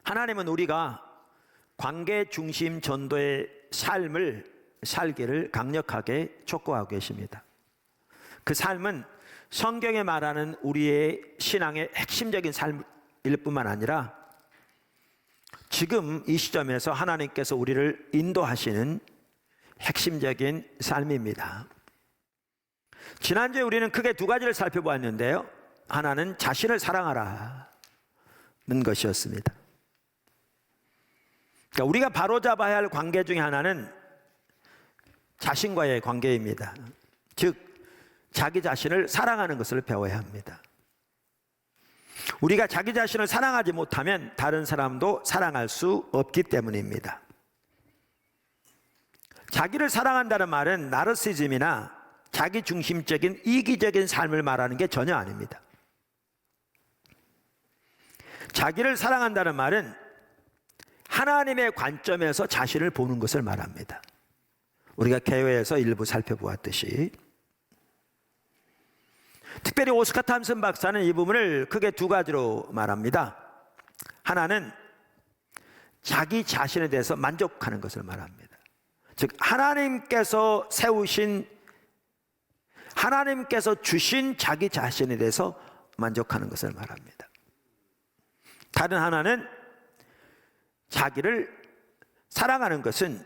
하나님은 우리가 관계 중심 전도의 삶을 살기를 강력하게 촉구하고 계십니다. 그 삶은 성경에 말하는 우리의 신앙의 핵심적인 삶일 뿐만 아니라 지금 이 시점에서 하나님께서 우리를 인도하시는 핵심적인 삶입니다. 지난주에 우리는 크게 두 가지를 살펴보았는데요. 하나는 자신을 사랑하라는 것이었습니다. 그러니까 우리가 바로잡아야 할 관계 중에 하나는 자신과의 관계입니다. 즉 자기 자신을 사랑하는 것을 배워야 합니다. 우리가 자기 자신을 사랑하지 못하면 다른 사람도 사랑할 수 없기 때문입니다. 자기를 사랑한다는 말은 나르시즘이나 자기중심적인 이기적인 삶을 말하는 게 전혀 아닙니다. 자기를 사랑한다는 말은 하나님의 관점에서 자신을 보는 것을 말합니다. 우리가 개요에서 일부 살펴보았듯이 특별히 오스카 탐슨 박사는 이 부분을 크게 두 가지로 말합니다. 하나는 자기 자신에 대해서 만족하는 것을 말합니다. 즉 하나님께서 세우신, 하나님께서 주신 자기 자신에 대해서 만족하는 것을 말합니다. 다른 하나는 자기를 사랑하는 것은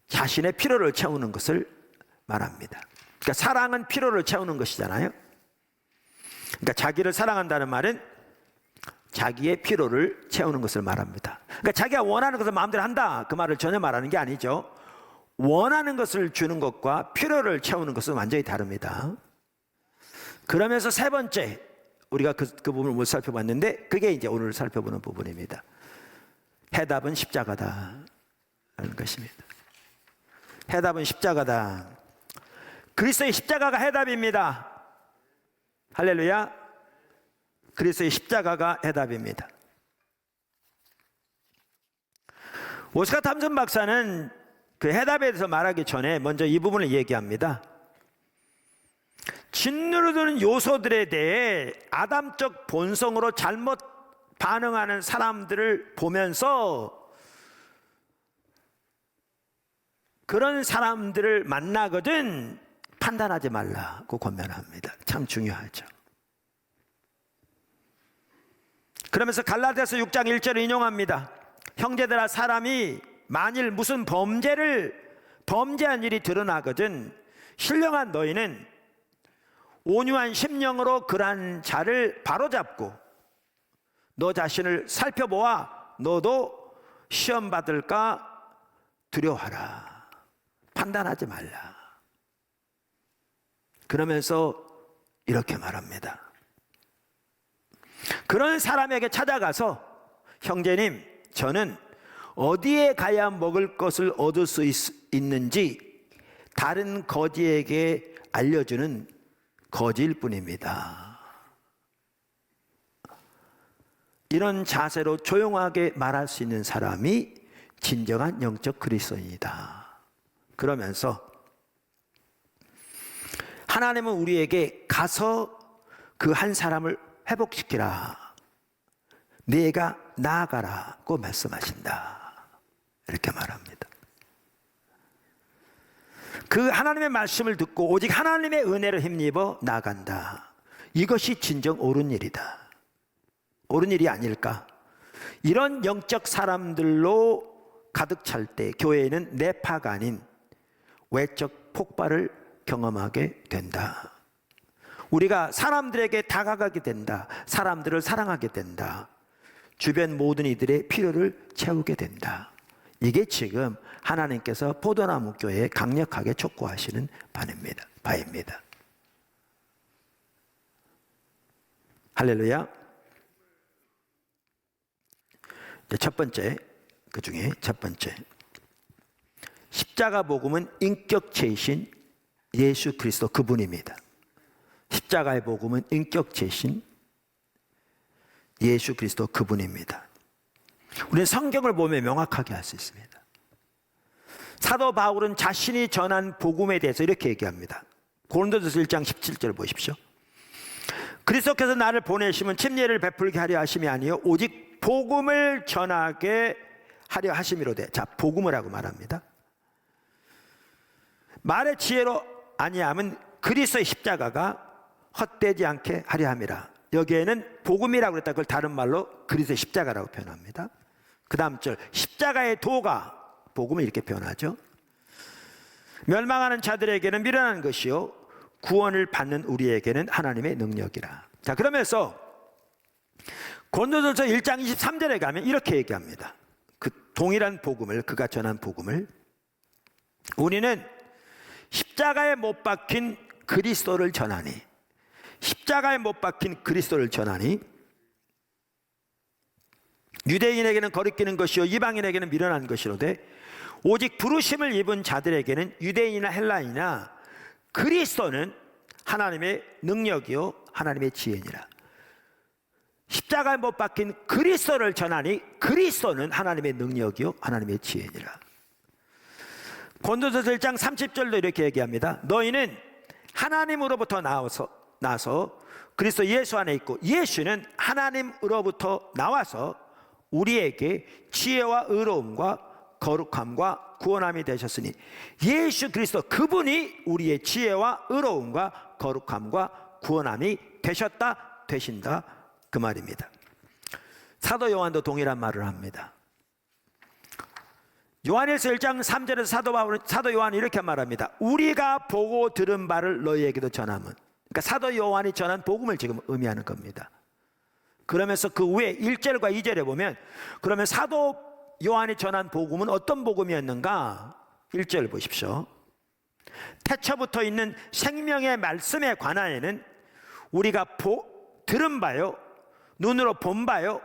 자신의 필요를 채우는 것을 말합니다. 그러니까 사랑은 필요를 채우는 것이잖아요. 그러니까 자기를 사랑한다는 말은 자기의 필요를 채우는 것을 말합니다. 그러니까 자기가 원하는 것을 마음대로 한다, 그 말을 전혀 말하는 게 아니죠. 원하는 것을 주는 것과 필요를 채우는 것은 완전히 다릅니다. 그러면서 세 번째, 우리가 그 부분을 못 살펴봤는데 그게 이제 오늘 살펴보는 부분입니다. 해답은 십자가다 라는 것입니다. 해답은 십자가다. 그리스도의 십자가가 해답입니다. 할렐루야. 그리스도의 십자가가 해답입니다. 오스카 탐슨 박사는 그 해답에 대해서 말하기 전에 먼저 이 부분을 얘기합니다. 짓누르는 요소들에 대해 아담적 본성으로 잘못 반응하는 사람들을 보면서 그런 사람들을 만나거든 판단하지 말라고 권면합니다. 참 중요하죠. 그러면서 갈라디아서 6장 1절을 인용합니다. 형제들아, 사람이 만일 무슨 범죄한 일이 드러나거든 신령한 너희는 온유한 심령으로 그러한 자를 바로잡고 너 자신을 살펴보아 너도 시험 받을까 두려워하라. 판단하지 말라. 그러면서 이렇게 말합니다. 그런 사람에게 찾아가서 형제님, 저는 어디에 가야 먹을 것을 얻을 수 있는지 다른 거지에게 알려주는 거지일 뿐입니다. 이런 자세로 조용하게 말할 수 있는 사람이 진정한 영적 그리스도인이다. 그러면서 하나님은 우리에게 가서 그 한 사람을 회복시키라, 내가 나아가라고 말씀하신다. 이렇게 말합니다. 그 하나님의 말씀을 듣고 오직 하나님의 은혜를 힘입어 나아간다. 이것이 진정 옳은 일이다. 옳은 일이 아닐까? 이런 영적 사람들로 가득 찰 때 교회에는 내파가 아닌 외적 폭발을 경험하게 된다. 우리가 사람들에게 다가가게 된다. 사람들을 사랑하게 된다. 주변 모든 이들의 필요를 채우게 된다. 이게 지금 하나님께서 포도나무 교회에 강력하게 촉구하시는 바입니다. 할렐루야. 첫 번째, 그 중에 첫 번째, 십자가 복음은 인격체이신 예수 그리스도 그분입니다. 십자가의 복음은 인격체이신 예수 그리스도 그분입니다. 우리는 성경을 보면 명확하게 알 수 있습니다. 사도 바울은 자신이 전한 복음에 대해서 이렇게 얘기합니다. 고린도전서 1장 17절 보십시오. 그리스도께서 나를 보내심은 침례를 베풀게 하려 하심이 아니요 오직 복음을 전하게 하려 하심이로되. 자, 복음을 하고 말합니다. 말의 지혜로 아니함은 그리스도의 십자가가 헛되지 않게 하려 함이라. 여기에는 복음이라고 그랬다. 그걸 다른 말로 그리스도의 십자가라고 표현합니다. 그 다음 절, 십자가의 도가, 복음을 이렇게 표현하죠. 멸망하는 자들에게는 미련한 것이요 구원을 받는 우리에게는 하나님의 능력이라. 자, 그러면서 고린도전서 1장 23절에 가면 이렇게 얘기합니다. 그 동일한 복음을, 그가 전한 복음을, 우리는 십자가에 못 박힌 그리스도를 전하니, 십자가에 못 박힌 그리스도를 전하니 유대인에게는 거리끼는 것이요 이방인에게는 미련한 것이로되 오직 부르심을 입은 자들에게는 유대인이나 헬라인이나 그리스도는 하나님의 능력이요 하나님의 지혜니라. 십자가에 못 박힌 그리스도를 전하니 그리스도는 하나님의 능력이요 하나님의 지혜니라. 고린도전서 1장 30절도 이렇게 얘기합니다. 너희는 하나님으로부터 나서 그리스도 예수 안에 있고 예수는 하나님으로부터 나와서 우리에게 지혜와 의로움과 거룩함과 구원함이 되셨으니 예수 그리스도 그분이 우리의 지혜와 의로움과 거룩함과 구원함이 되셨다, 되신다, 그 말입니다. 사도 요한도 동일한 말을 합니다. 요한일서 1장 3절에서 사도 요한이 이렇게 말합니다. 우리가 보고 들은 바를 너희에게도 전함은, 그러니까 사도 요한이 전한 복음을 지금 의미하는 겁니다. 그러면서 그 후에 1절과 2절에 보면, 그러면 사도 요한이 전한 복음은 어떤 복음이었는가? 1절 보십시오. 태초부터 있는 생명의 말씀에 관하여는 우리가 들은 바요, 눈으로 본 바요,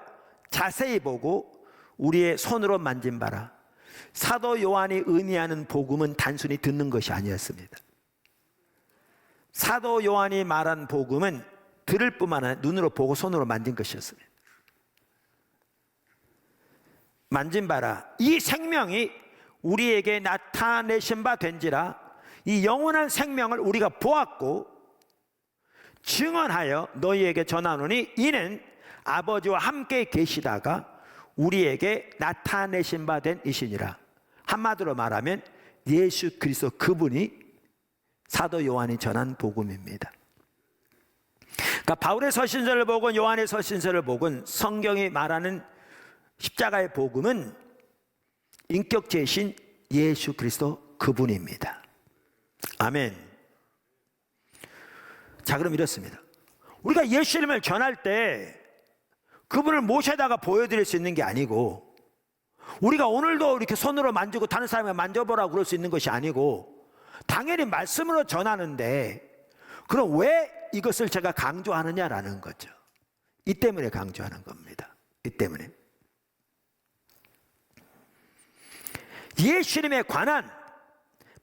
자세히 보고 우리의 손으로 만진 바라. 사도 요한이 의미하는 복음은 단순히 듣는 것이 아니었습니다. 사도 요한이 말한 복음은 들을 뿐만 아니라 눈으로 보고 손으로 만진 것이었습니다. 만진 바라. 이 생명이 우리에게 나타내신 바 된지라. 이 영원한 생명을 우리가 보았고 증언하여 너희에게 전하노니 이는 아버지와 함께 계시다가 우리에게 나타내신 바 된 이시니라. 한마디로 말하면 예수 그리스도 그분이 사도 요한이 전한 복음입니다. 그러니까 바울의 서신서를 보건 요한의 서신서를 보건 성경이 말하는 십자가의 복음은 인격체이신 예수 그리스도 그분입니다. 아멘. 자, 그럼 이렇습니다. 우리가 예수 이름을 전할 때 그분을 모셔다가 보여드릴 수 있는 게 아니고, 우리가 오늘도 이렇게 손으로 만지고 다른 사람이 만져보라고 그럴 수 있는 것이 아니고, 당연히 말씀으로 전하는데, 그럼 왜 이것을 제가 강조하느냐라는 거죠. 이 때문에 강조하는 겁니다. 이 때문에. 예수님에 관한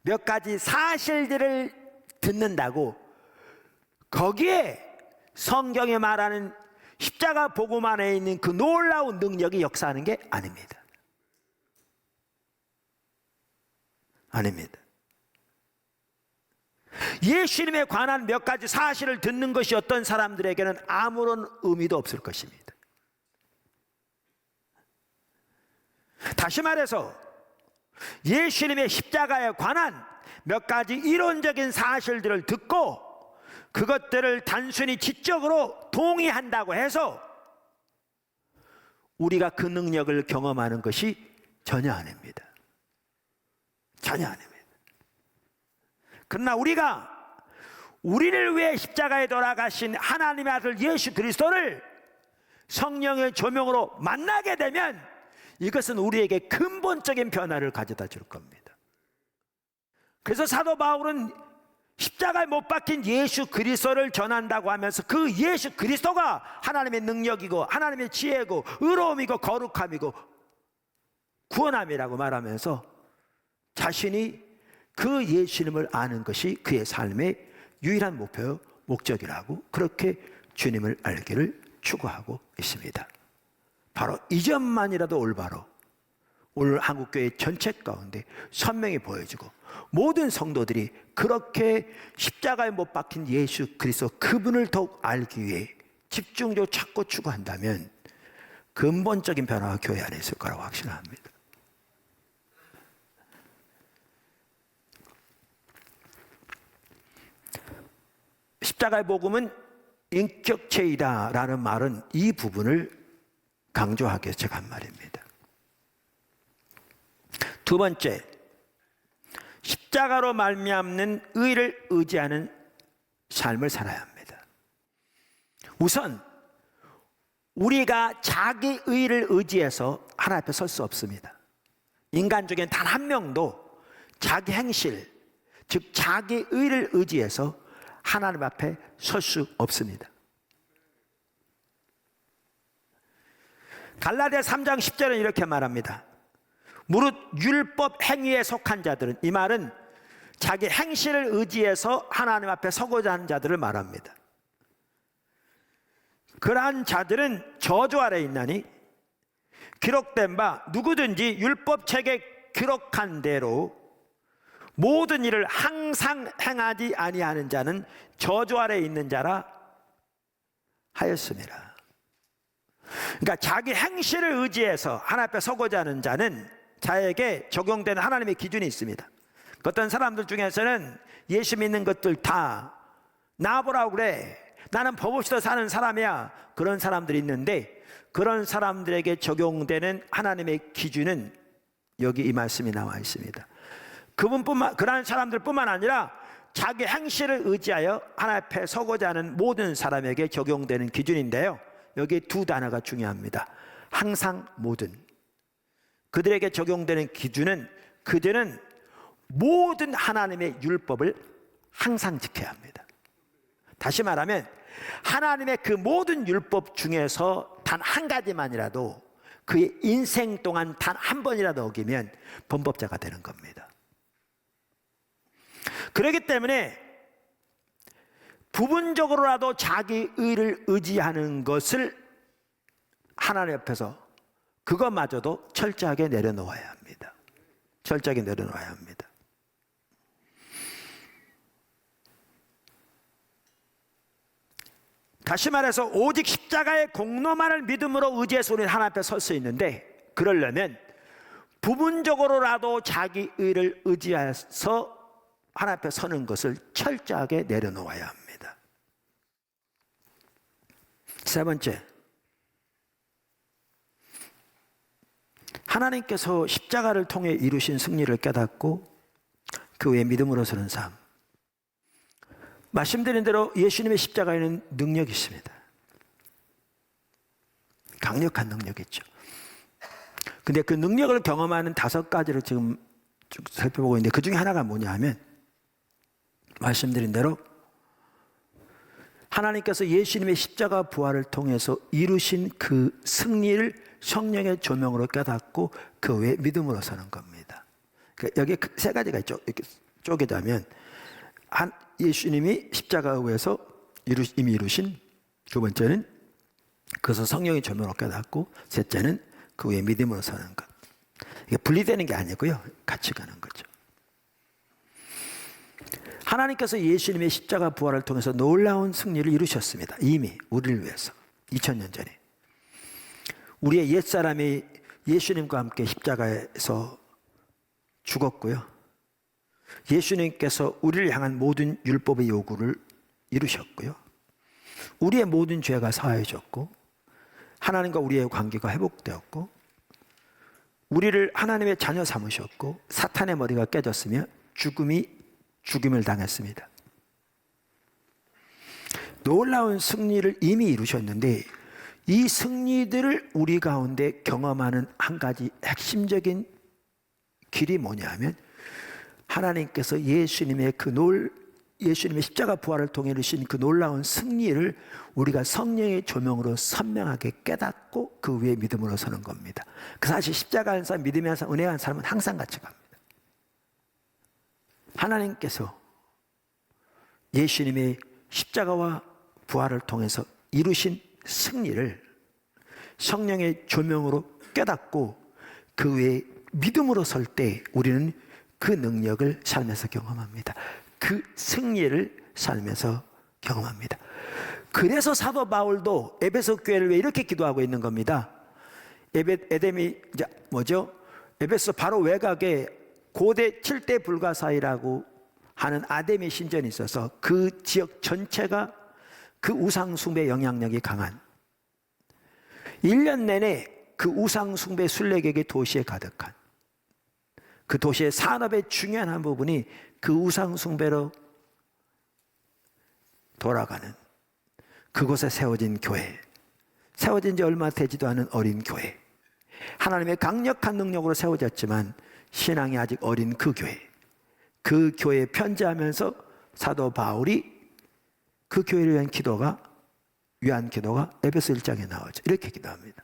몇 가지 사실들을 듣는다고 거기에 성경에 말하는 십자가 복음 안에 있는 그 놀라운 능력이 역사하는 게 아닙니다. 아닙니다. 예수님에 관한 몇 가지 사실을 듣는 것이 어떤 사람들에게는 아무런 의미도 없을 것입니다. 다시 말해서 예수님의 십자가에 관한 몇 가지 이론적인 사실들을 듣고 그것들을 단순히 지적으로 동의한다고 해서 우리가 그 능력을 경험하는 것이 전혀 아닙니다. 전혀 아닙니다. 그러나 우리가 우리를 위해 십자가에 돌아가신 하나님의 아들 예수 그리스도를 성령의 조명으로 만나게 되면 이것은 우리에게 근본적인 변화를 가져다 줄 겁니다. 그래서 사도 바울은 십자가에 못 박힌 예수 그리스도를 전한다고 하면서 그 예수 그리스도가 하나님의 능력이고 하나님의 지혜고 의로움이고 거룩함이고 구원함이라고 말하면서 자신이 그 예수님을 아는 것이 그의 삶의 유일한 목표요 목적이라고 그렇게 주님을 알기를 추구하고 있습니다. 바로 이 점만이라도 올바로 오늘 한국교회 전체 가운데 선명히 보여지고 모든 성도들이 그렇게 십자가에 못 박힌 예수 그리스도 그분을 더욱 알기 위해 집중적으로 찾고 추구한다면 근본적인 변화가 교회 안에 있을 거라고 확신합니다. 십자가의 복음은 인격체이다라는 말은 이 부분을 강조하기 위해서 제가 한 말입니다. 두 번째, 십자가로 말미암는 의를 의지하는 삶을 살아야 합니다. 우선 우리가 자기 의를 의지해서 하나님 앞에 설 수 없습니다. 인간 중에 단 한 명도 자기 행실, 즉 자기 의를 의지해서 하나님 앞에 설 수 없습니다. 갈라디아 3장 10절은 이렇게 말합니다. 무릇 율법 행위에 속한 자들은, 이 말은 자기 행실을 의지해서 하나님 앞에 서고자 하는 자들을 말합니다. 그러한 자들은 저주 아래 있나니 기록된 바 누구든지 율법책에 기록한 대로 모든 일을 항상 행하지 아니하는 자는 저주 아래 있는 자라 하였습니다. 그러니까 자기 행실을 의지해서 하나님 앞에 서고자 하는 자는 자에게 적용되는 하나님의 기준이 있습니다. 어떤 사람들 중에서는 예수 믿는 것들 다 나보라고 그래, 나는 법 없이도 사는 사람이야, 그런 사람들이 있는데, 그런 사람들에게 적용되는 하나님의 기준은 여기 이 말씀이 나와 있습니다. 그러한 사람들뿐만 아니라 자기 행실을 의지하여 하나님 앞에 서고자 하는 모든 사람에게 적용되는 기준인데요, 여기 두 단어가 중요합니다. 항상, 모든. 그들에게 적용되는 기준은 그들은 모든 하나님의 율법을 항상 지켜야 합니다. 다시 말하면 하나님의 그 모든 율법 중에서 단 한 가지만이라도 그의 인생 동안 단 한 번이라도 어기면 범법자가 되는 겁니다. 그렇기 때문에 부분적으로라도 자기 의를 의지하는 것을 하나님 앞에서 그것마저도 철저하게 내려놓아야 합니다. 철저하게 내려놓아야 합니다. 다시 말해서 오직 십자가의 공로만을 믿음으로 의지해서 우리는 하나님 앞에 설 수 있는데, 그러려면 부분적으로라도 자기 의를 의지해서 하나님 앞에 서는 것을 철저하게 내려놓아야 합니다. 세 번째, 하나님께서 십자가를 통해 이루신 승리를 깨닫고 그 외에 믿음으로 서는 삶. 말씀드린 대로 예수님의 십자가에는 능력이 있습니다. 강력한 능력이 있죠. 근데 그 능력을 경험하는 5가지를 지금 쭉 살펴보고 있는데, 그 중에 하나가 뭐냐 하면, 말씀드린 대로 하나님께서 예수님의 십자가 부활을 통해서 이루신 그 승리를 성령의 조명으로 깨닫고 그 외에 믿음으로 서는 겁니다. 그러니까 여기 세 가지가 있죠. 이렇게 쪼개자면, 예수님이 십자가 위에서 이미 이루신, 두 번째는 그것을 성령의 조명으로 깨닫고, 셋째는 그 외에 믿음으로 서는 것. 이게 분리되는 게 아니고요, 같이 가는 거죠. 하나님께서 예수님의 십자가 부활을 통해서 놀라운 승리를 이루셨습니다. 이미 우리를 위해서 2000년 전에 우리의 옛사람이 예수님과 함께 십자가에서 죽었고요, 예수님께서 우리를 향한 모든 율법의 요구를 이루셨고요, 우리의 모든 죄가 사해졌고, 하나님과 우리의 관계가 회복되었고, 우리를 하나님의 자녀 삼으셨고, 사탄의 머리가 깨졌으며 죽임을 당했습니다. 놀라운 승리를 이미 이루셨는데, 이 승리들을 우리 가운데 경험하는 한 가지 핵심적인 길이 뭐냐 하면, 하나님께서 예수님의 십자가 부활을 통해 이루신 그 놀라운 승리를 우리가 성령의 조명으로 선명하게 깨닫고 그 위에 믿음으로 서는 겁니다. 그 사실 십자가한 사람, 믿음의 사람, 은혜한 사람은 항상 같이 갑니다. 하나님께서 예수님의 십자가와 부활을 통해서 이루신 승리를 성령의 조명으로 깨닫고 그 외에 믿음으로 설 때 우리는 그 능력을 삶에서 경험합니다. 그 승리를 삶에서 경험합니다. 그래서 사도 바울도 에베소 교회를 왜 이렇게 기도하고 있는 겁니다. 에덴이 이제 뭐죠? 에베소 바로 외곽에 고대 7대 불가사의라고 하는 아데미 신전이 있어서 그 지역 전체가 그 우상 숭배 영향력이 강한 1년 내내 그 우상 숭배 순례객의 도시에 가득한 그 도시의 산업의 중요한 한 부분이 그 우상 숭배로 돌아가는 그곳에 세워진 교회, 세워진 지 얼마 되지도 않은 어린 교회, 하나님의 강력한 능력으로 세워졌지만 신앙이 아직 어린 그 교회에 편지하면서 사도 바울이 그 교회를 위한 기도가 에베소 1장에 나오죠. 이렇게 기도합니다.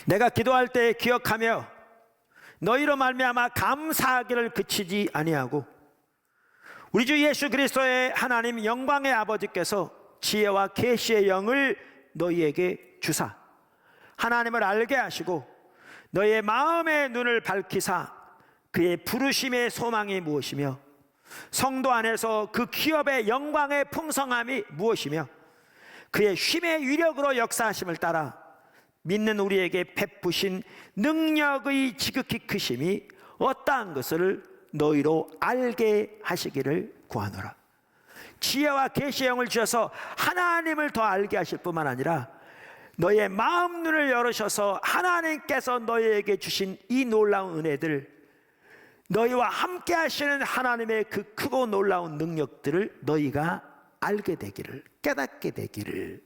내가 기도할 때 기억하며 너희로 말미암아 감사하기를 그치지 아니하고 우리 주 예수 그리스도의 하나님 영광의 아버지께서 지혜와 계시의 영을 너희에게 주사 하나님을 알게 하시고 너희의 마음의 눈을 밝히사 그의 부르심의 소망이 무엇이며 성도 안에서 그 기업의 영광의 풍성함이 무엇이며 그의 쉼의 위력으로 역사하심을 따라 믿는 우리에게 베푸신 능력의 지극히 크심이 어떠한 것을 너희로 알게 하시기를 구하노라. 지혜와 계시의 영을 주셔서 하나님을 더 알게 하실 뿐만 아니라 너희의 마음 눈을 열으셔서 하나님께서 너희에게 주신 이 놀라운 은혜들, 너희와 함께 하시는 하나님의 그 크고 놀라운 능력들을 너희가 알게 되기를, 깨닫게 되기를,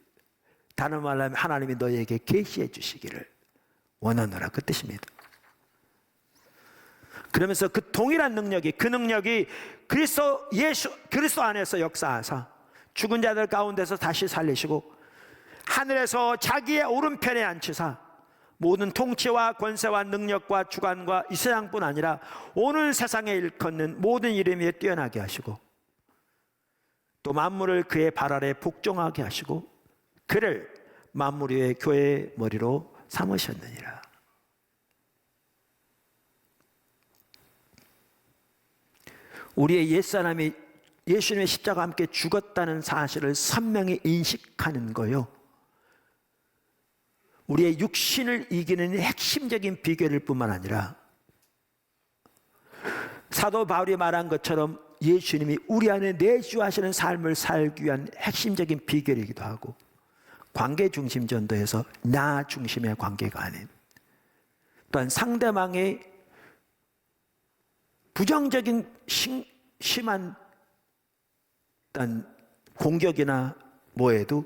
다른 말로 하면 하나님이 너희에게 계시해 주시기를 원하노라, 그 뜻입니다. 그러면서 그 동일한 능력이, 그 능력이 그리스도 안에서 역사하사 죽은 자들 가운데서 다시 살리시고 하늘에서 자기의 오른편에 앉히사 모든 통치와 권세와 능력과 주관과 이 세상뿐 아니라 오는 세상에 일컫는 모든 이름 위에 뛰어나게 하시고 또 만물을 그의 발 아래 복종하게 하시고 그를 만물 위의 교회의 머리로 삼으셨느니라. 우리의 옛사람이 예수님의 십자가와 함께 죽었다는 사실을 선명히 인식하는 거요, 우리의 육신을 이기는 핵심적인 비결일 뿐만 아니라 사도 바울이 말한 것처럼 예수님이 우리 안에 내주하시는 삶을 살기 위한 핵심적인 비결이기도 하고 관계 중심 전도에서 나 중심의 관계가 아닌 또한 상대방의 부정적인 심한 공격이나 뭐에도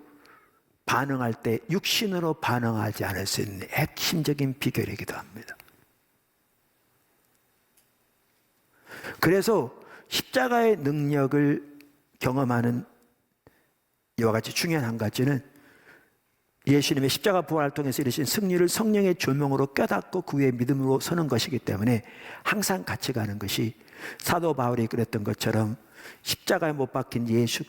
반응할 때 육신으로 반응하지 않을 수 있는 핵심적인 비결이기도 합니다. 그래서 십자가의 능력을 경험하는 이와 같이 중요한 한 가지는 예수님의 십자가 부활을 통해서 이루신 승리를 성령의 조명으로 깨닫고 그 위에 믿음으로 서는 것이기 때문에 항상 같이 가는 것이 사도 바울이 그랬던 것처럼 십자가에 못 박힌 예수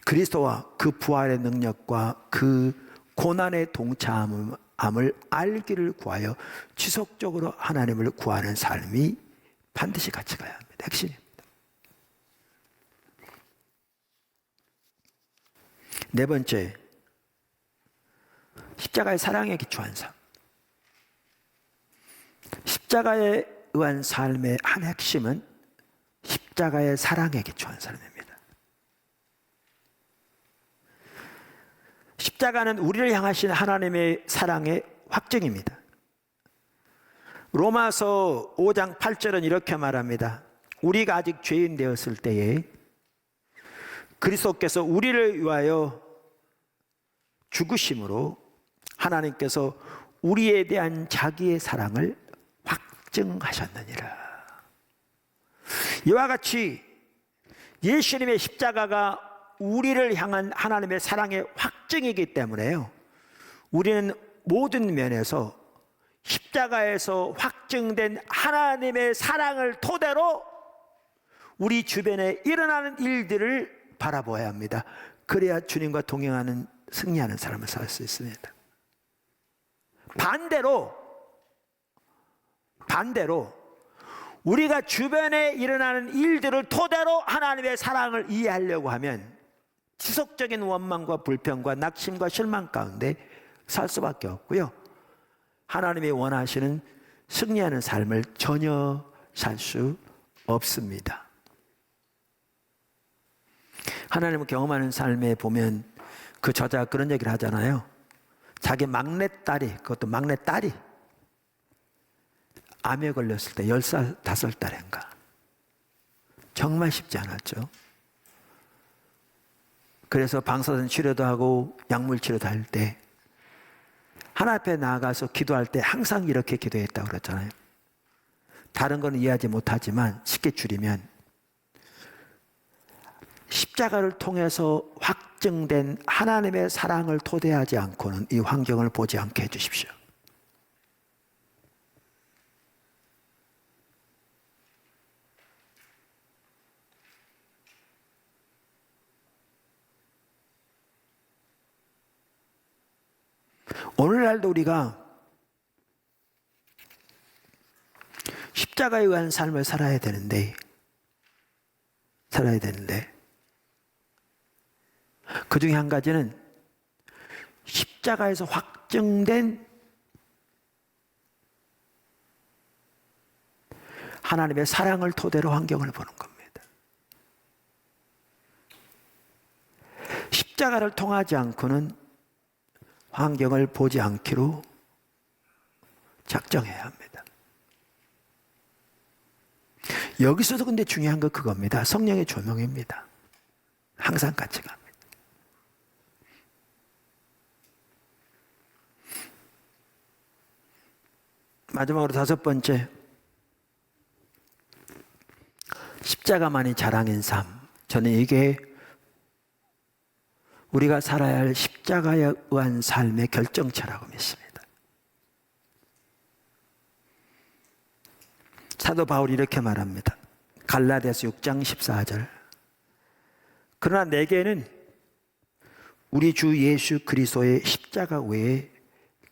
그리스도와 그 부활의 능력과 그 고난의 동참함을 알기를 구하여 지속적으로 하나님을 구하는 삶이 반드시 같이 가야 합니다. 핵심입니다. 네 번째, 십자가의 사랑에 기초한 삶. 십자가에 의한 삶의 한 핵심은 십자가의 사랑에 기초한 삶입니다. 십자가는 우리를 향하신 하나님의 사랑의 확증입니다. 로마서 5장 8절은 이렇게 말합니다. 우리가 아직 죄인 되었을 때에 그리스도께서 우리를 위하여 죽으심으로 하나님께서 우리에 대한 자기의 사랑을 확증하셨느니라. 이와 같이 예수님의 십자가가 우리를 향한 하나님의 사랑의 확증이기 때문에요, 우리는 모든 면에서 십자가에서 확증된 하나님의 사랑을 토대로 우리 주변에 일어나는 일들을 바라보아야 합니다. 그래야 주님과 동행하는, 승리하는 사람을 살 수 있습니다. 반대로 우리가 주변에 일어나는 일들을 토대로 하나님의 사랑을 이해하려고 하면 지속적인 원망과 불평과 낙심과 실망 가운데 살 수밖에 없고요. 하나님이 원하시는 승리하는 삶을 전혀 살 수 없습니다. 하나님을 경험하는 삶에 보면 그 저자가 그런 얘기를 하잖아요. 자기 막내딸이, 그것도 막내딸이 암에 걸렸을 때 10살, 5살인가. 정말 쉽지 않았죠. 그래서 방사선 치료도 하고 약물 치료도 할 때 하나님 앞에 나아가서 기도할 때 항상 이렇게 기도했다고 그랬잖아요. 다른 건 이해하지 못하지만 쉽게 줄이면 십자가를 통해서 확증된 하나님의 사랑을 토대하지 않고는 이 환경을 보지 않게 해주십시오. 오늘날도 우리가 십자가에 의한 삶을 살아야 되는데 그 중에 한 가지는 십자가에서 확증된 하나님의 사랑을 토대로 환경을 보는 겁니다. 십자가를 통하지 않고는 환경을 보지 않기로 작정해야 합니다. 여기서도 근데 중요한 건 그겁니다. 성령의 조명입니다. 항상 같이 갑니다. 마지막으로 5번째, 십자가만이 자랑인 삶. 저는 이게 우리가 살아야 할 십자가에 의한 삶의 결정체라고 믿습니다. 사도 바울이 이렇게 말합니다. 갈라디아서 6장 14절. 그러나 내게는 우리 주 예수 그리스도의 십자가 외에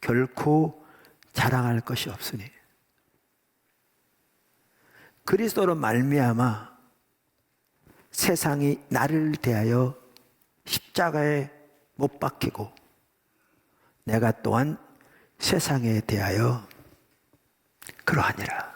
결코 자랑할 것이 없으니 그리스도로 말미암아 세상이 나를 대하여 십자가에 못 박히고 내가 또한 세상에 대하여 그러하니라.